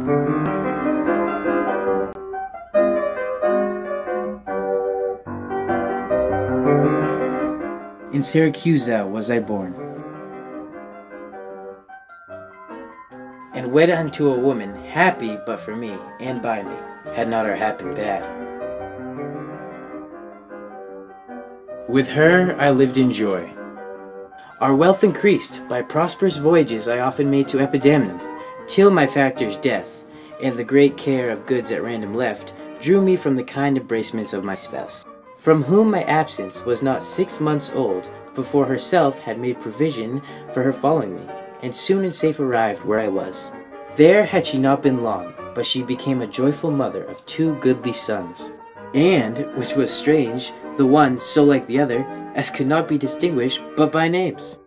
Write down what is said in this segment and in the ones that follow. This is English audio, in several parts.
In Syracusa was I born, and wed unto a woman, happy but for me, and by me, had not our hap been bad. With her I lived in joy. Our wealth increased by prosperous voyages I often made to Epidamnum, till my factor's death, and the great care of goods at random left, drew me from the kind embracements of my spouse, from whom my absence was not 6 months old, before herself had made provision for her following me, and soon and safe arrived where I was. There had she not been long, but she became a joyful mother of 2 goodly sons, and, which was strange, the one so like the other, as could not be distinguished but by names.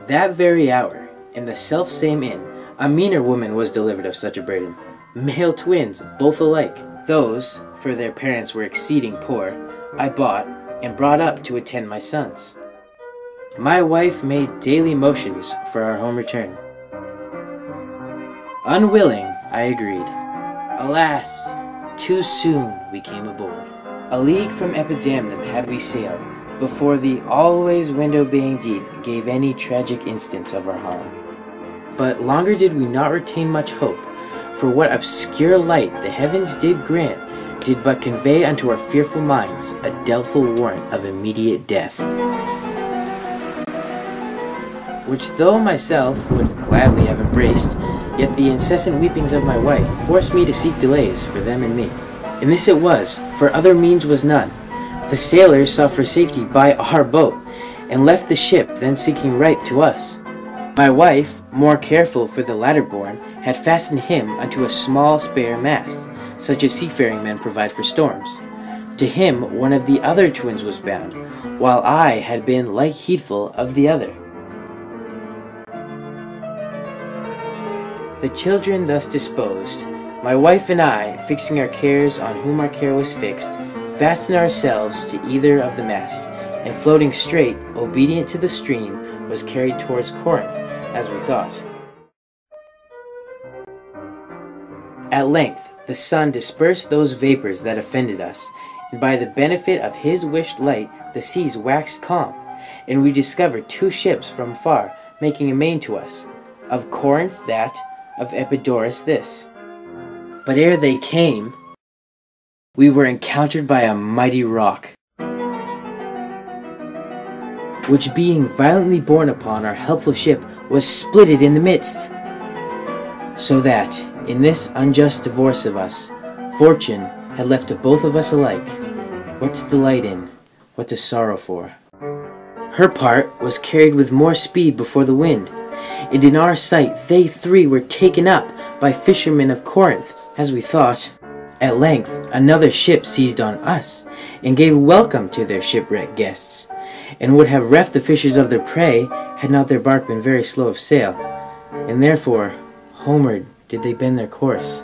That very hour, in the self-same inn, a meaner woman was delivered of such a burden. Male twins, both alike. Those, for their parents were exceeding poor, I bought and brought up to attend my sons. My wife made daily motions for our home return. Unwilling, I agreed. Alas, too soon we came aboard. A league from Epidamnum had we sailed, before the always window being deep gave any tragic instance of our harm. But longer did we not retain much hope, for what obscure light the heavens did grant did but convey unto our fearful minds a doubtful warrant of immediate death, which though myself would gladly have embraced, yet the incessant weepings of my wife forced me to seek delays for them and me. And this it was, for other means was none. The sailors sought for safety by our boat, and left the ship then seeking right to us. My wife, more careful for the latter born, had fastened him unto a small spare mast, such as seafaring men provide for storms. To him one of the other twins was bound, while I had been like heedful of the other. The children thus disposed, my wife and I, fixing our cares on whom our care was fixed, fastened ourselves to either of the masts, and floating straight, obedient to the stream, was carried towards Corinth, as we thought. At length the sun dispersed those vapors that offended us, and by the benefit of his wished light the seas waxed calm, and we discovered 2 ships from far making amain to us, of Corinth that, of Epidaurus this. But ere they came, we were encountered by a mighty rock, which being violently borne upon our helpful ship was splitted in the midst, so that, in this unjust divorce of us, fortune had left to both of us alike what to delight in, what to sorrow for. Her part was carried with more speed before the wind, and in our sight they 3 were taken up by fishermen of Corinth, as we thought. At length another ship seized on us, and gave welcome to their shipwrecked guests, and would have reft the fishers of their prey, had not their bark been very slow of sail, and therefore homeward did they bend their course.